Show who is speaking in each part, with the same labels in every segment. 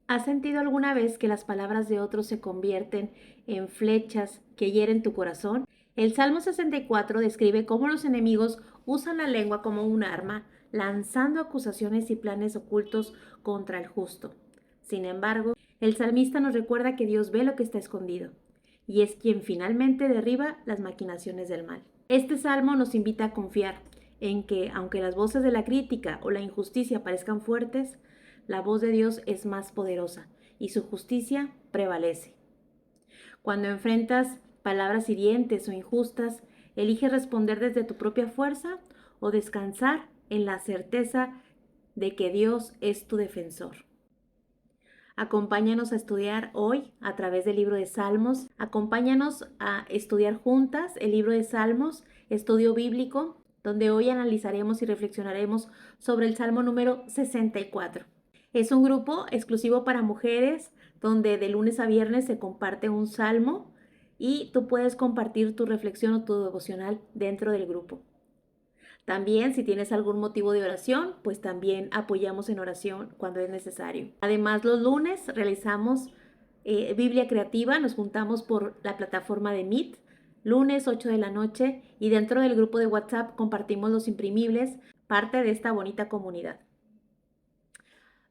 Speaker 1: ¿Has sentido alguna vez que las palabras de otros se convierten en flechas que hieren tu corazón? El Salmo 64 describe cómo los enemigos usan la lengua como un arma, lanzando acusaciones y planes ocultos contra el justo. Sin embargo, el salmista nos recuerda que Dios ve lo que está escondido y es quien finalmente derriba las maquinaciones del mal. Este salmo nos invita a confiar en que, aunque las voces de la crítica o la injusticia parezcan fuertes, la voz de Dios es más poderosa y su justicia prevalece. Cuando enfrentas palabras hirientes o injustas, eliges responder desde tu propia fuerza o descansar en la certeza de que Dios es tu defensor. Acompáñanos a estudiar hoy a través del libro de Salmos. Acompáñanos a estudiar juntas el libro de Salmos, estudio bíblico, donde hoy analizaremos y reflexionaremos sobre el Salmo número 64. Es un grupo exclusivo para mujeres, donde de lunes a viernes se comparte un salmo y tú puedes compartir tu reflexión o tu devocional dentro del grupo. También, si tienes algún motivo de oración, pues también apoyamos en oración cuando es necesario. Además, los lunes realizamos Biblia Creativa, nos juntamos por la plataforma de Meet, lunes 8 de la noche, y dentro del grupo de WhatsApp compartimos los imprimibles, parte de esta bonita comunidad.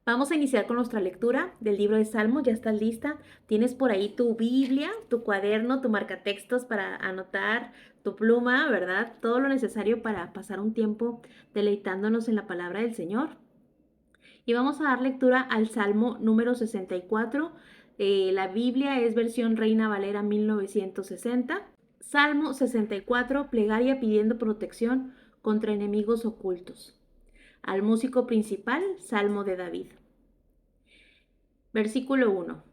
Speaker 1: Vamos a iniciar con nuestra lectura del libro de Salmos. ¿Ya estás lista? Tienes por ahí tu Biblia, tu cuaderno, tu marcatextos para anotar, tu pluma, ¿verdad? Todo lo necesario para pasar un tiempo deleitándonos en la palabra del Señor. Y vamos a dar lectura al Salmo número 64. La Biblia es versión Reina Valera 1960. Salmo 64, plegaria pidiendo protección contra enemigos ocultos. Al músico principal, Salmo de David. Versículo 1.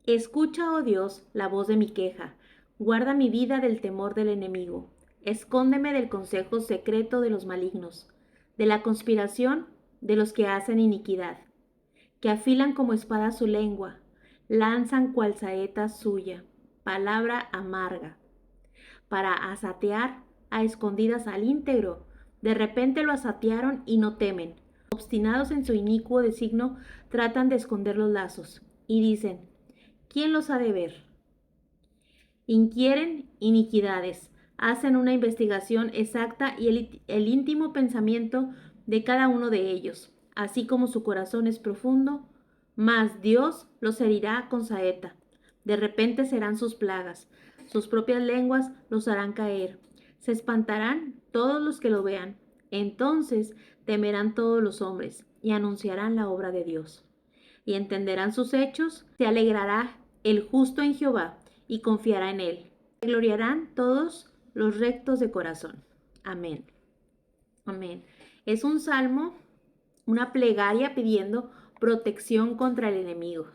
Speaker 1: Escucha, oh Dios, la voz de mi queja. Guarda mi vida del temor del enemigo. Escóndeme del consejo secreto de los malignos, de la conspiración de los que hacen iniquidad, que afilan como espada su lengua, lanzan cual saeta suya, palabra amarga, para asatear a escondidas al íntegro. De repente lo asatearon y no temen. Obstinados en su inicuo designo, tratan de esconder los lazos y dicen, ¿quién los ha de ver? Inquieren iniquidades, hacen una investigación exacta y el íntimo pensamiento de cada uno de ellos, así como su corazón es profundo, mas Dios los herirá con saeta. De repente serán sus plagas, sus propias lenguas los harán caer. Se espantarán todos los que lo vean. Entonces temerán todos los hombres y anunciarán la obra de Dios. Y entenderán sus hechos, se alegrará el justo en Jehová y confiará en él. Se gloriarán todos los rectos de corazón. Amén. Amén. Es un salmo, una plegaria pidiendo protección contra el enemigo.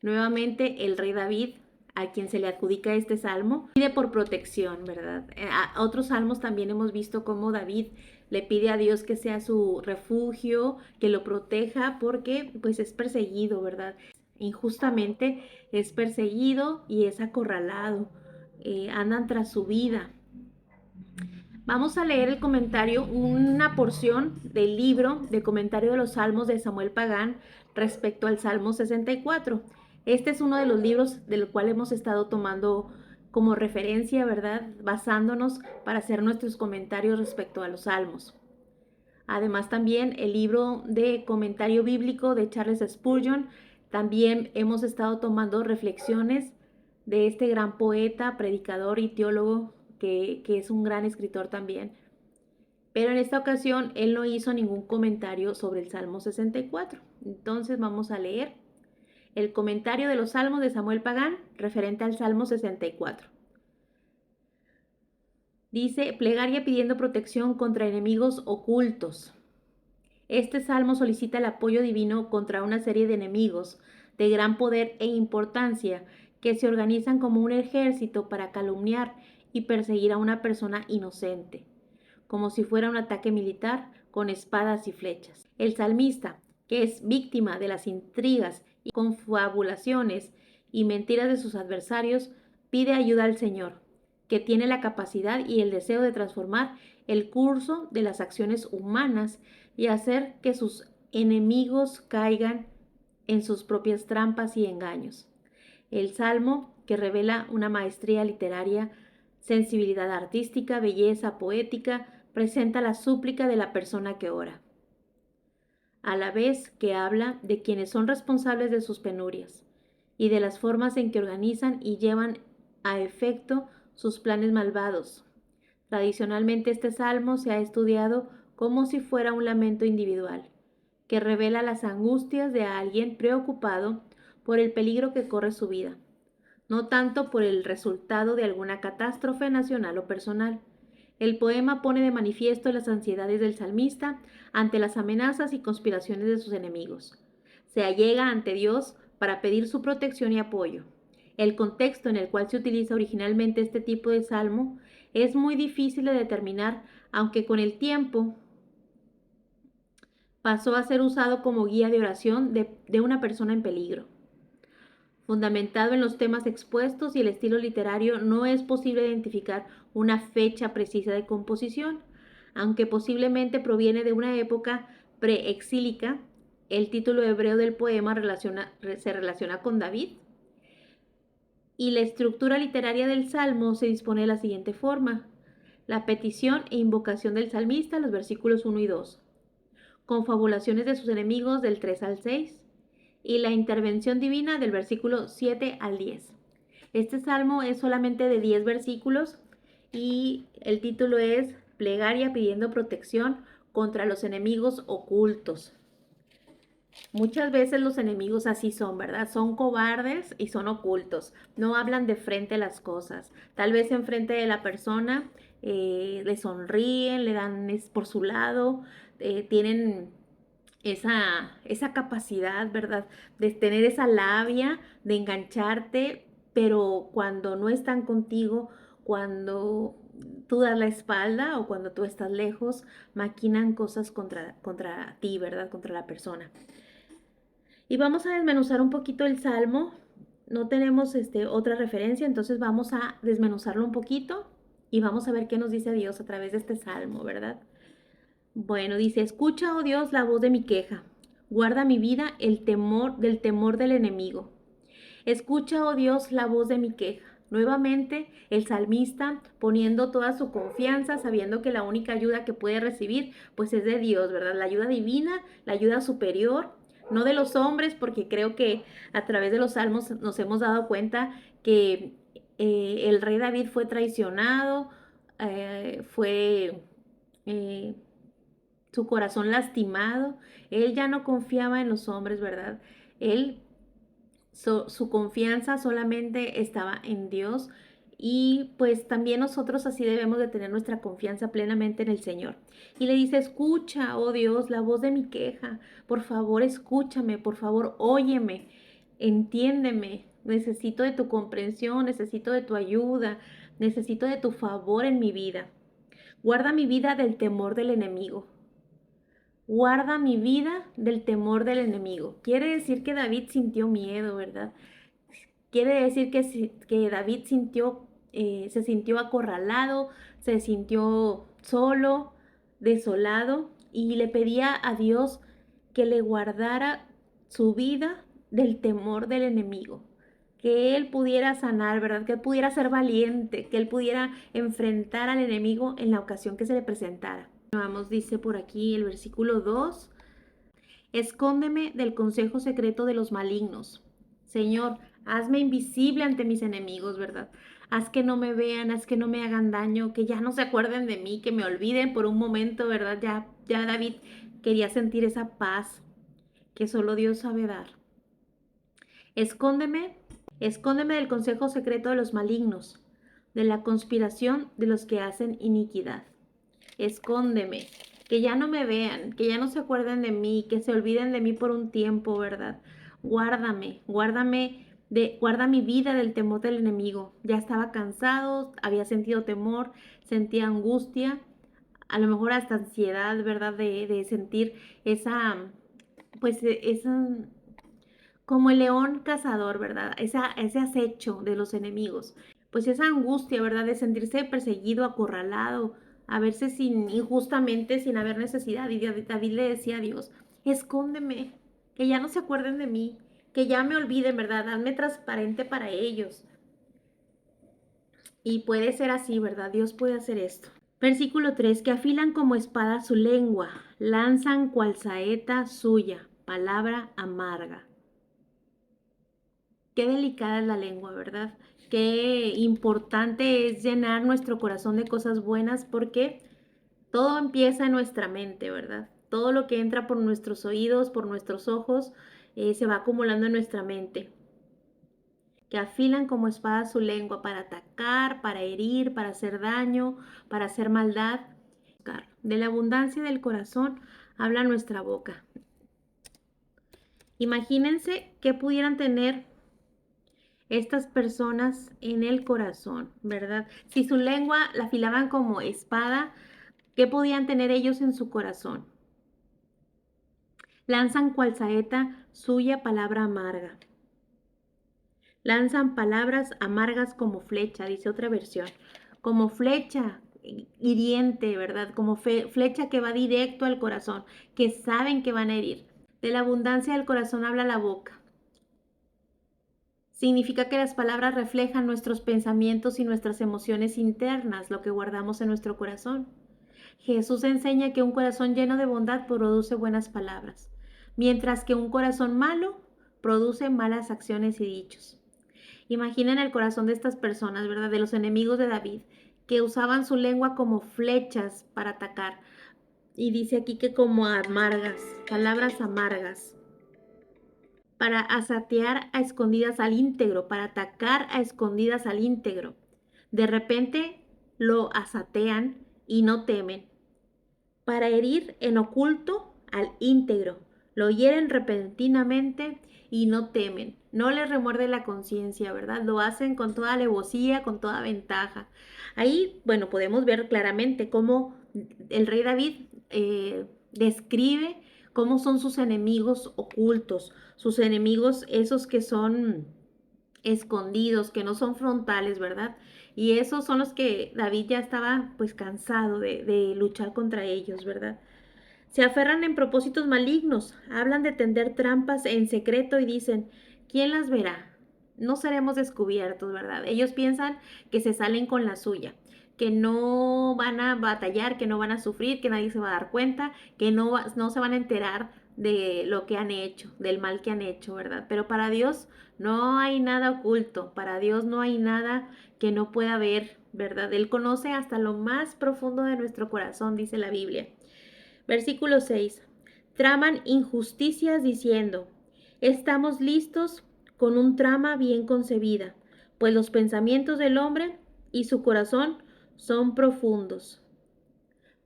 Speaker 1: Nuevamente el rey David, a quien se le adjudica este salmo, pide por protección, ¿verdad? A otros salmos también hemos visto cómo David le pide a Dios que sea su refugio, que lo proteja porque pues es perseguido, ¿verdad? Injustamente es perseguido y es acorralado, andan tras su vida. Vamos a leer el comentario, una porción del libro de comentario de los salmos de Samuel Pagán respecto al Salmo 64. Este es uno de los libros del cual hemos estado tomando como referencia, ¿verdad? Basándonos para hacer nuestros comentarios respecto a los salmos. Además también el libro de comentario bíblico de Charles Spurgeon. También hemos estado tomando reflexiones de este gran poeta, predicador y teólogo que es un gran escritor también. Pero en esta ocasión él no hizo ningún comentario sobre el Salmo 64. Entonces vamos a leer el comentario de los Salmos de Samuel Pagán referente al Salmo 64. Dice, plegaria pidiendo protección contra enemigos ocultos. Este salmo solicita el apoyo divino contra una serie de enemigos de gran poder e importancia que se organizan como un ejército para calumniar y perseguir a una persona inocente, como si fuera un ataque militar con espadas y flechas. El salmista, que es víctima de las intrigas y confabulaciones y mentiras de sus adversarios, pide ayuda al Señor, que tiene la capacidad y el deseo de transformar el curso de las acciones humanas y hacer que sus enemigos caigan en sus propias trampas y engaños. El Salmo, que revela una maestría literaria, sensibilidad artística, belleza poética, presenta la súplica de la persona que ora, a la vez que habla de quienes son responsables de sus penurias y de las formas en que organizan y llevan a efecto sus planes malvados. Tradicionalmente este salmo se ha estudiado como si fuera un lamento individual, que revela las angustias de alguien preocupado por el peligro que corre su vida, no tanto por el resultado de alguna catástrofe nacional o personal. El poema pone de manifiesto las ansiedades del salmista ante las amenazas y conspiraciones de sus enemigos. Se allega ante Dios para pedir su protección y apoyo. El contexto en el cual se utiliza originalmente este tipo de salmo es muy difícil de determinar, aunque con el tiempo pasó a ser usado como guía de oración de una persona en peligro. Fundamentado en los temas expuestos y el estilo literario, no es posible identificar una fecha precisa de composición, aunque posiblemente proviene de una época preexílica. El título hebreo del poema se relaciona con David, y la estructura literaria del Salmo se dispone de la siguiente forma: la petición e invocación del salmista, los versículos 1 y 2, confabulaciones de sus enemigos del 3 al 6, y la intervención divina del versículo 7 al 10. Este salmo es solamente de 10 versículos y el título es Plegaria pidiendo protección contra los enemigos ocultos. Muchas veces los enemigos así son, ¿verdad? Son cobardes y son ocultos. No hablan de frente las cosas. Tal vez en frente de la persona le sonríen, le dan por su lado, tienen esa capacidad, ¿verdad? De tener esa labia, de engancharte, pero cuando no están contigo, cuando tú das la espalda o cuando tú estás lejos, maquinan cosas contra ti, ¿verdad? Contra la persona. Y vamos a desmenuzar un poquito el Salmo. No tenemos otra referencia, entonces vamos a desmenuzarlo un poquito y vamos a ver qué nos dice Dios a través de este Salmo, ¿verdad? Bueno, dice: escucha, oh Dios, la voz de mi queja. Guarda mi vida del temor del enemigo. Escucha, oh Dios, la voz de mi queja. Nuevamente, el salmista poniendo toda su confianza, sabiendo que la única ayuda que puede recibir, pues es de Dios, ¿verdad? La ayuda divina, la ayuda superior, no de los hombres, porque creo que a través de los salmos nos hemos dado cuenta que el rey David fue traicionado, fue su corazón lastimado. Él ya no confiaba en los hombres, ¿verdad? Él su confianza solamente estaba en Dios, y pues también nosotros así debemos de tener nuestra confianza plenamente en el Señor. Y le dice: escucha, oh Dios, la voz de mi queja. Por favor, escúchame, por favor, óyeme, entiéndeme. Necesito de tu comprensión, necesito de tu ayuda, necesito de tu favor en mi vida. Guarda mi vida del temor del enemigo. Guarda mi vida del temor del enemigo. Quiere decir que David sintió miedo, ¿verdad? Quiere decir que David se sintió acorralado, se sintió solo, desolado, y le pedía a Dios que le guardara su vida del temor del enemigo. Que él pudiera sanar, ¿verdad? Que él pudiera ser valiente, que él pudiera enfrentar al enemigo en la ocasión que se le presentara. Vamos, dice por aquí el versículo 2: escóndeme del consejo secreto de los malignos. Señor, hazme invisible ante mis enemigos, ¿verdad? Haz que no me vean, haz que no me hagan daño, que ya no se acuerden de mí, que me olviden por un momento, ¿verdad? Ya David quería sentir esa paz que solo Dios sabe dar. Escóndeme, escóndeme del consejo secreto de los malignos, de la conspiración de los que hacen iniquidad. Escóndeme, que ya no me vean, que ya no se acuerden de mí, que se olviden de mí por un tiempo, ¿verdad? Guárdame, guarda mi vida del temor del enemigo. Ya estaba cansado, había sentido temor, sentía angustia, a lo mejor hasta ansiedad, ¿verdad? De sentir esa, como el león cazador, ¿verdad? Ese acecho de los enemigos. Pues esa angustia, ¿verdad? De sentirse perseguido, acorralado, a verse injustamente, sin haber necesidad. Y David le decía a Dios: escóndeme, que ya no se acuerden de mí, que ya me olviden, ¿verdad? Hazme transparente para ellos. Y puede ser así, ¿verdad? Dios puede hacer esto. Versículo 3, que afilan como espada su lengua, lanzan cual saeta suya, palabra amarga. Qué delicada es la lengua, ¿verdad? Qué importante es llenar nuestro corazón de cosas buenas porque todo empieza en nuestra mente, ¿verdad? Todo lo que entra por nuestros oídos, por nuestros ojos, se va acumulando en nuestra mente. Que afilan como espada su lengua para atacar, para herir, para hacer daño, para hacer maldad. De la abundancia del corazón habla nuestra boca. Imagínense que pudieran tener estas personas en el corazón, ¿verdad? Si su lengua la afilaban como espada, ¿qué podían tener ellos en su corazón? Lanzan cual saeta suya palabra amarga. Lanzan palabras amargas como flecha, dice otra versión, como flecha hiriente, ¿verdad? Como flecha que va directo al corazón, que saben que van a herir. De la abundancia del corazón habla la boca. Significa que las palabras reflejan nuestros pensamientos y nuestras emociones internas, lo que guardamos en nuestro corazón. Jesús enseña que un corazón lleno de bondad produce buenas palabras, mientras que un corazón malo produce malas acciones y dichos. Imaginen el corazón de estas personas, ¿verdad? De los enemigos de David, que usaban su lengua como flechas para atacar. Y dice aquí que como amargas, palabras amargas, para asatear a escondidas al íntegro, para atacar a escondidas al íntegro. De repente lo asatean y no temen. Para herir en oculto al íntegro. Lo hieren repentinamente y no temen. No les remuerde la conciencia, ¿verdad? Lo hacen con toda alevosía, con toda ventaja. Ahí, bueno, podemos ver claramente cómo el rey David describe cómo son sus enemigos ocultos, sus enemigos esos que son escondidos, que no son frontales, ¿verdad? Y esos son los que David ya estaba pues cansado de luchar contra ellos, ¿verdad? Se aferran en propósitos malignos, hablan de tender trampas en secreto y dicen, ¿quién las verá? No seremos descubiertos, ¿verdad? Ellos piensan que se salen con la suya, que no van a batallar, que no van a sufrir, que nadie se va a dar cuenta, que no se van a enterar de lo que han hecho, del mal que han hecho, ¿verdad? Pero para Dios no hay nada oculto, para Dios no hay nada que no pueda ver, ¿verdad? Él conoce hasta lo más profundo de nuestro corazón, dice la Biblia. Versículo 6. Traman injusticias diciendo, estamos listos con un trama bien concebida, pues los pensamientos del hombre y su corazón son profundos.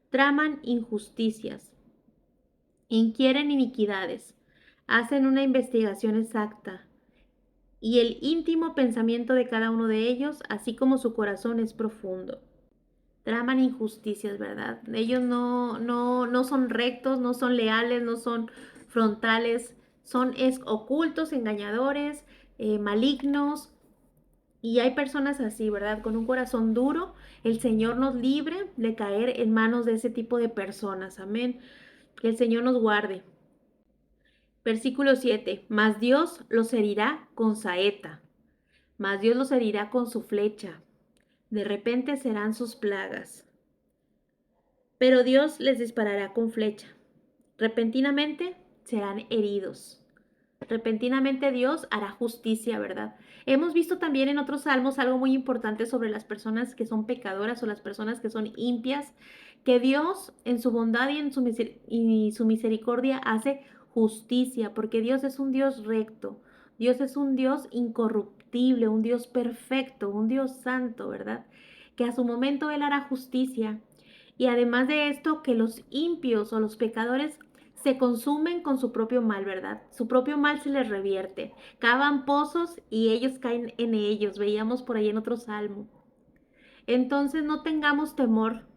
Speaker 1: Traman injusticias, inquieren iniquidades, hacen una investigación exacta, y el íntimo pensamiento de cada uno de ellos, así como su corazón es profundo. Traman injusticias, ¿verdad? Ellos no son rectos, no son leales, no son frontales, son ocultos, engañadores, malignos. Y hay personas así, ¿verdad? Con un corazón duro, el Señor nos libre de caer en manos de ese tipo de personas. Amén. Que el Señor nos guarde. Versículo 7. Mas Dios los herirá con saeta, mas Dios los herirá con su flecha. De repente serán sus plagas. Pero Dios les disparará con flecha. Repentinamente serán heridos. Repentinamente Dios hará justicia, ¿verdad? Hemos visto también en otros salmos algo muy importante sobre las personas que son pecadoras o las personas que son impias, que Dios en su bondad y en su misericordia hace justicia, porque Dios es un Dios recto, Dios es un Dios incorruptible, un Dios perfecto, un Dios santo, ¿verdad? Que a su momento Él hará justicia. Y además de esto, que los impios o los pecadores se consumen con su propio mal, ¿verdad? Su propio mal se les revierte. Cavan pozos y ellos caen en ellos. Veíamos por ahí en otro salmo. Entonces no tengamos temor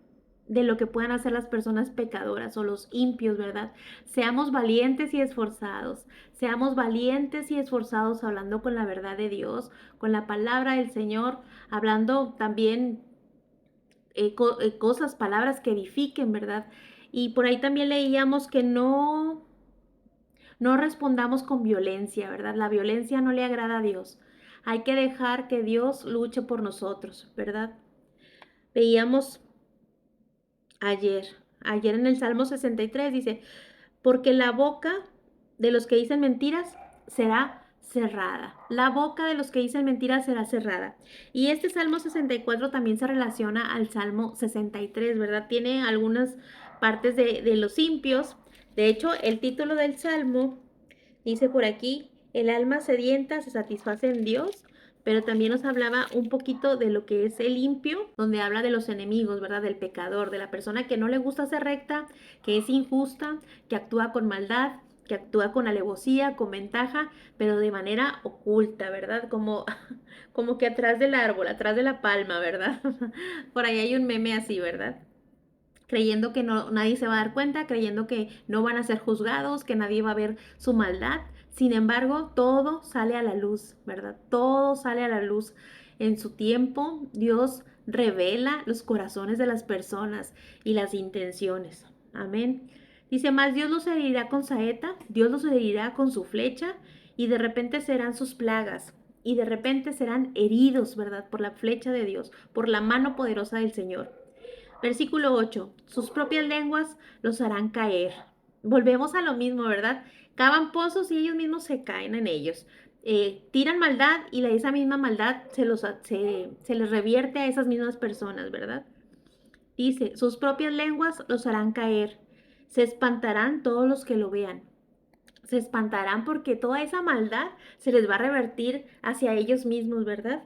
Speaker 1: de lo que puedan hacer las personas pecadoras o los impios, ¿verdad? Seamos valientes y esforzados. Seamos valientes y esforzados hablando con la verdad de Dios, con la palabra del Señor, hablando también cosas, palabras que edifiquen, ¿verdad? Y por ahí también leíamos que no respondamos con violencia, ¿verdad? La violencia no le agrada a Dios. Hay que dejar que Dios luche por nosotros, ¿verdad? Veíamos ayer, ayer en el Salmo 63 dice, porque la boca de los que dicen mentiras será cerrada. La boca de los que dicen mentiras será cerrada. Y este Salmo 64 también se relaciona al Salmo 63, ¿verdad? Tiene algunas partes de los impios. De hecho, el título del Salmo dice por aquí, el alma sedienta se satisface en Dios, pero también nos hablaba un poquito de lo que es el impio, donde habla de los enemigos, ¿verdad? Del pecador, de la persona que no le gusta ser recta, que es injusta, que actúa con maldad, que actúa con alevosía, con ventaja, pero de manera oculta, ¿verdad? Como, como que atrás del árbol, atrás de la palma, ¿verdad? Por ahí hay un meme así, ¿verdad? Creyendo que no, nadie se va a dar cuenta, creyendo que no van a ser juzgados, que nadie va a ver su maldad. Sin embargo, todo sale a la luz, ¿verdad? Todo sale a la luz. En su tiempo, Dios revela los corazones de las personas y las intenciones. Amén. Dice más, Dios los herirá con saeta, Dios los herirá con su flecha, y de repente serán sus plagas, y de repente serán heridos, ¿verdad? Por la flecha de Dios, por la mano poderosa del Señor. Versículo 8. Sus propias lenguas los harán caer. Volvemos a lo mismo, ¿verdad? Cavan pozos y ellos mismos se caen en ellos. Tiran maldad y esa misma maldad se les revierte a esas mismas personas, ¿verdad? Dice, sus propias lenguas los harán caer. Se espantarán todos los que lo vean. Se espantarán porque toda esa maldad se les va a revertir hacia ellos mismos, ¿verdad?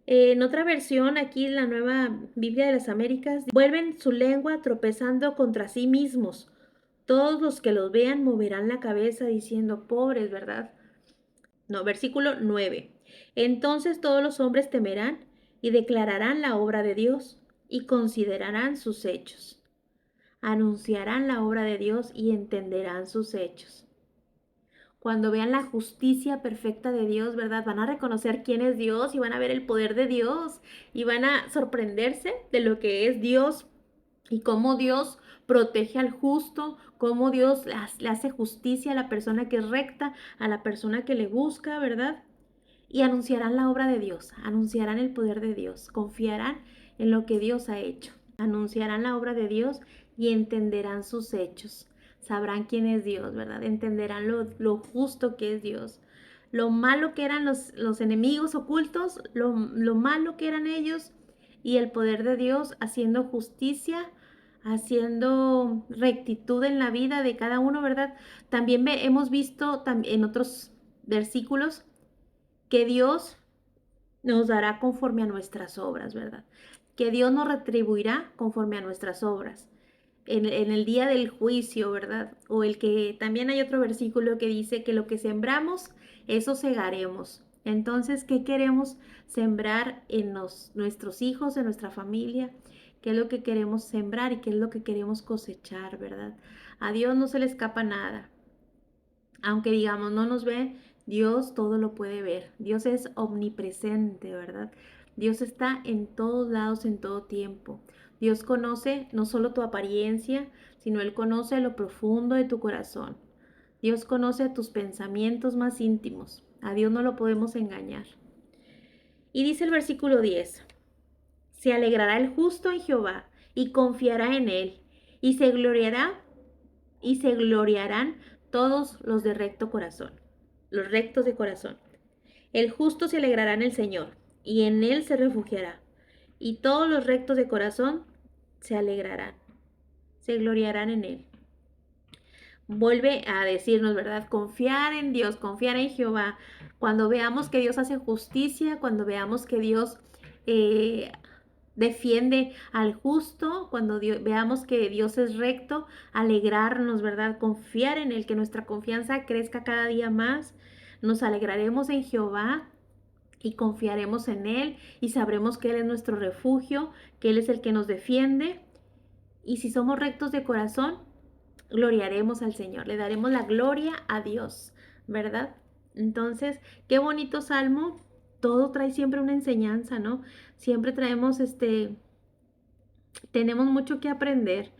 Speaker 1: En otra versión, aquí en la Nueva Biblia de las Américas, vuelven su lengua tropezando contra sí mismos. Todos los que los vean moverán la cabeza diciendo, pobres, ¿verdad? No, versículo 9. Entonces todos los hombres temerán y declararán la obra de Dios y considerarán sus hechos. Anunciarán la obra de Dios y entenderán sus hechos. Cuando vean la justicia perfecta de Dios, ¿verdad? Van a reconocer quién es Dios y van a ver el poder de Dios y van a sorprenderse de lo que es Dios y cómo Dios protege al justo, cómo Dios le hace justicia a la persona que es recta, a la persona que le busca, ¿verdad? Y anunciarán la obra de Dios, anunciarán el poder de Dios, confiarán en lo que Dios ha hecho, anunciarán la obra de Dios y entenderán sus hechos. Sabrán quién es Dios, ¿verdad? Entenderán lo justo que es Dios, lo malo que eran los enemigos ocultos, lo malo que eran ellos y el poder de Dios haciendo justicia, haciendo rectitud en la vida de cada uno, ¿verdad? También hemos visto en otros versículos que Dios nos dará conforme a nuestras obras, ¿verdad? Que Dios nos retribuirá conforme a nuestras obras. En el día del juicio, ¿verdad? O el que también hay otro versículo que dice que lo que sembramos, eso segaremos. Entonces, ¿qué queremos sembrar en nuestros hijos, en nuestra familia? ¿Qué es lo que queremos sembrar y qué es lo que queremos cosechar, ¿verdad? A Dios no se le escapa nada. Aunque digamos, no nos ve, Dios todo lo puede ver. Dios es omnipresente, ¿verdad? Dios está en todos lados, en todo tiempo. Dios conoce no solo tu apariencia, sino Él conoce lo profundo de tu corazón. Dios conoce tus pensamientos más íntimos. A Dios no lo podemos engañar. Y dice el versículo 10, se alegrará el justo en Jehová y confiará en Él y se gloriarán todos los de recto corazón, los rectos de corazón. El justo se alegrará en el Señor, y en Él se refugiará. Y todos los rectos de corazón se alegrarán, se gloriarán en Él. Vuelve a decirnos, ¿verdad? Confiar en Dios, confiar en Jehová. Cuando veamos que Dios hace justicia, cuando veamos que Dios defiende al justo, cuando veamos que Dios es recto, alegrarnos, ¿verdad? Confiar en Él, que nuestra confianza crezca cada día más. Nos alegraremos en Jehová y confiaremos en Él y sabremos que Él es nuestro refugio, que Él es el que nos defiende. Y si somos rectos de corazón, gloriaremos al Señor, le daremos la gloria a Dios, ¿verdad? Entonces, qué bonito salmo. Todo trae siempre una enseñanza, ¿no? Siempre traemos tenemos mucho que aprender.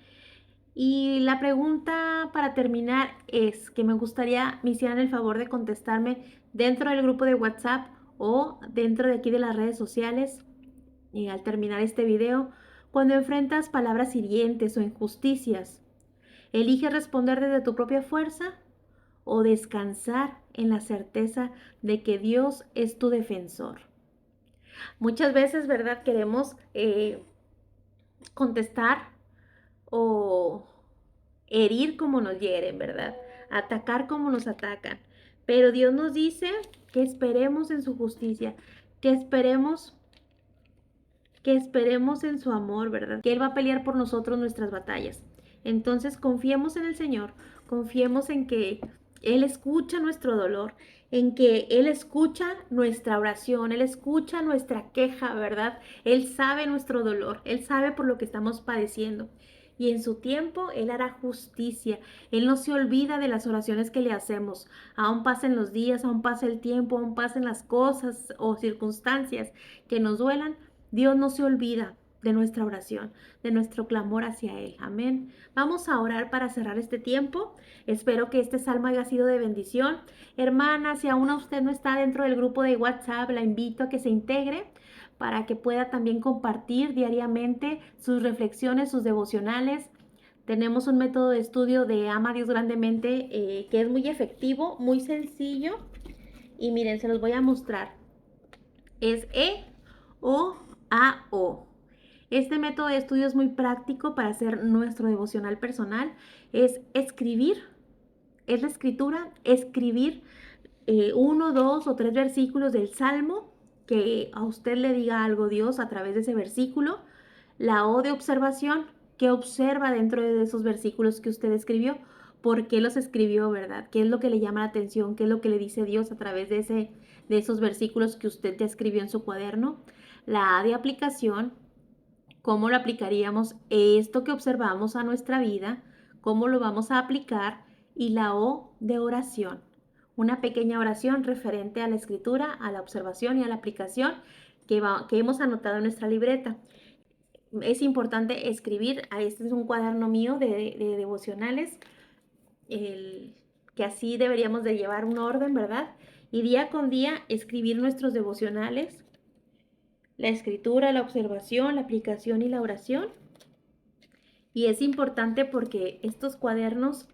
Speaker 1: Y la pregunta para terminar es que me gustaría me hicieran el favor de contestarme dentro del grupo de WhatsApp o dentro de aquí de las redes sociales, y al terminar este video, cuando enfrentas palabras hirientes o injusticias, ¿eliges responder desde tu propia fuerza o descansar en la certeza de que Dios es tu defensor? Muchas veces, ¿verdad? Queremos contestar o herir como nos hieren, ¿verdad? Atacar como nos atacan. Pero Dios nos dice que esperemos en su justicia, que esperemos en su amor, ¿verdad? Que Él va a pelear por nosotros nuestras batallas. Entonces confiemos en el Señor, confiemos en que Él escucha nuestro dolor, en que Él escucha nuestra oración, Él escucha nuestra queja, ¿verdad? Él sabe nuestro dolor, Él sabe por lo que estamos padeciendo. Y en su tiempo Él hará justicia. Él no se olvida de las oraciones que le hacemos. Aún pasen los días, aún pase el tiempo, aún pasen las cosas o circunstancias que nos duelan, Dios no se olvida de nuestra oración, de nuestro clamor hacia Él. Amén. Vamos a orar para cerrar este tiempo. Espero que este salmo haya sido de bendición. Hermana, si aún usted no está dentro del grupo de WhatsApp, la invito a que se integre para que pueda también compartir diariamente sus reflexiones, sus devocionales. Tenemos un método de estudio de Ama a Dios Grandemente que es muy efectivo, muy sencillo. Y miren, se los voy a mostrar. Es EOAO. Este método de estudio es muy práctico para hacer nuestro devocional personal. Es escribir, es la escritura, escribir uno, dos o tres versículos del Salmo que a usted le diga algo Dios a través de ese versículo. La O de observación, que observa dentro de esos versículos que usted escribió, por qué los escribió, ¿verdad? ¿Qué es lo que le llama la atención? ¿Qué es lo que le dice Dios a través de esos versículos que usted ya escribió en su cuaderno? La A de aplicación, ¿cómo lo aplicaríamos esto que observamos a nuestra vida? ¿Cómo lo vamos a aplicar? Y la O de oración, una pequeña oración referente a la escritura, a la observación y a la aplicación que hemos anotado en nuestra libreta. Es importante escribir, este es un cuaderno mío de devocionales, que así deberíamos de llevar un orden, ¿verdad? Y día con día escribir nuestros devocionales, la escritura, la observación, la aplicación y la oración. Y es importante porque estos cuadernos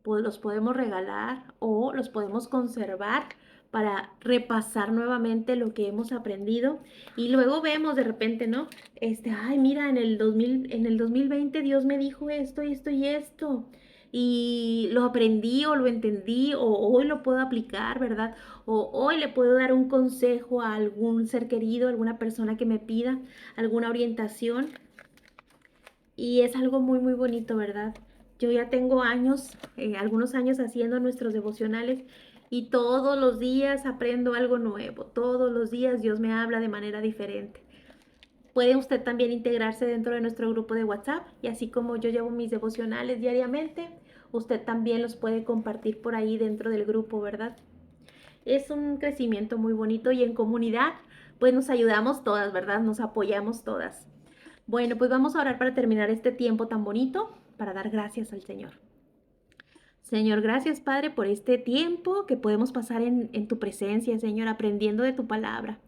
Speaker 1: pues, los podemos regalar o los podemos conservar para repasar nuevamente lo que hemos aprendido y luego vemos de repente, ¿no? Ay, mira, en el 2020 Dios me dijo esto y esto y esto y lo aprendí o lo entendí o hoy lo puedo aplicar, ¿verdad? O hoy le puedo dar un consejo a algún ser querido, alguna persona que me pida alguna orientación y es algo muy, muy bonito, ¿verdad? Yo ya tengo años, algunos años haciendo nuestros devocionales y todos los días aprendo algo nuevo. Todos los días Dios me habla de manera diferente. Puede usted también integrarse dentro de nuestro grupo de WhatsApp y así como yo llevo mis devocionales diariamente, usted también los puede compartir por ahí dentro del grupo, ¿verdad? Es un crecimiento muy bonito y en comunidad pues nos ayudamos todas, ¿verdad? Nos apoyamos todas. Bueno, pues vamos a orar para terminar este tiempo tan bonito, para dar gracias al Señor. Señor, gracias Padre por este tiempo que podemos pasar en tu presencia, Señor, aprendiendo de tu palabra.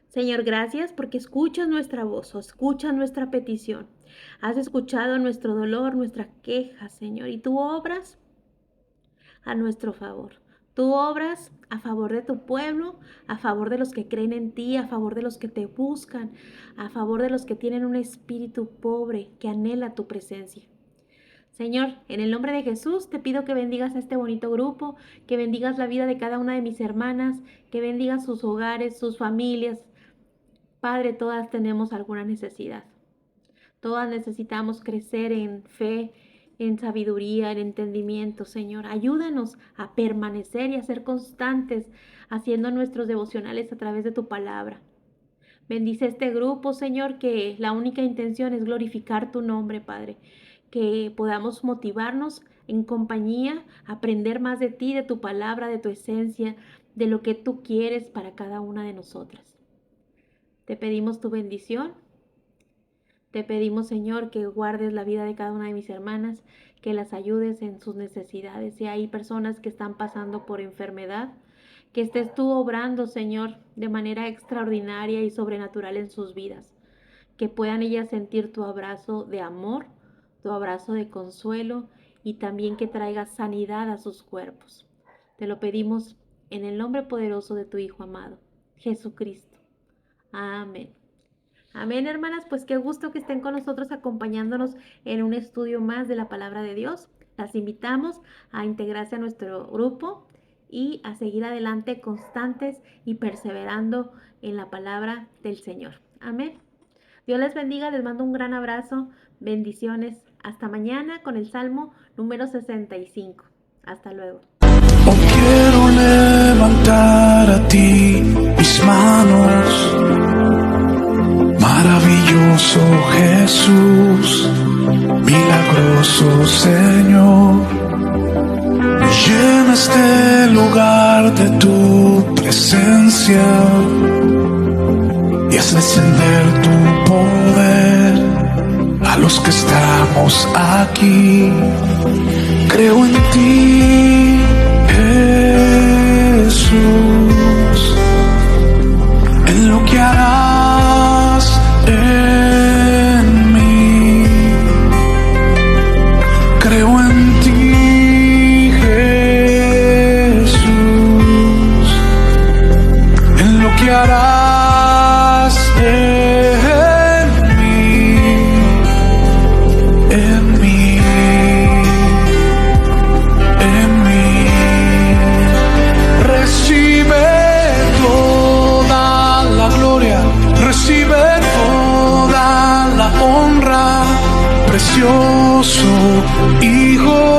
Speaker 1: Señor, gracias porque escuchas nuestra voz, o escuchas nuestra petición. Has escuchado nuestro dolor, nuestra queja, Señor, y tú obras a nuestro favor. Tú obras a favor de tu pueblo, a favor de los que creen en ti, a favor de los que te buscan, a favor de los que tienen un espíritu pobre que anhela tu presencia. Señor, en el nombre de Jesús te pido que bendigas a este bonito grupo, que bendigas la vida de cada una de mis hermanas, que bendigas sus hogares, sus familias. Padre, todas tenemos alguna necesidad. Todas necesitamos crecer en fe, en sabiduría, en entendimiento, Señor. Ayúdanos a permanecer y a ser constantes haciendo nuestros devocionales a través de tu palabra. Bendice este grupo, Señor, que la única intención es glorificar tu nombre, Padre. Que podamos motivarnos en compañía, aprender más de ti, de tu palabra, de tu esencia, de lo que tú quieres para cada una de nosotras. Te pedimos tu bendición. Te pedimos, Señor, que guardes la vida de cada una de mis hermanas, que las ayudes en sus necesidades. Si hay personas que están pasando por enfermedad, que estés tú obrando, Señor, de manera extraordinaria y sobrenatural en sus vidas. Que puedan ellas sentir tu abrazo de amor, tu abrazo de consuelo y también que traiga sanidad a sus cuerpos. Te lo pedimos en el nombre poderoso de tu Hijo amado, Jesucristo. Amén. Amén, hermanas, pues qué gusto que estén con nosotros acompañándonos en un estudio más de la palabra de Dios. Las invitamos a integrarse a nuestro grupo y a seguir adelante constantes y perseverando en la palabra del Señor. Amén. Dios les bendiga, les mando un gran abrazo, bendiciones. Hasta mañana con el Salmo número 65. Hasta luego.
Speaker 2: Hoy quiero levantar a ti mis manos. Maravilloso Jesús, milagroso Señor, llena este lugar de tu presencia y haz descender tu poder a los que estamos aquí. Creo en ti, Jesús, en lo que harás en mí. Creo en ti, Jesús, en lo que harás en mí, en mí, en mí. Recibe toda la gloria, recibe toda la honra, precioso Hijo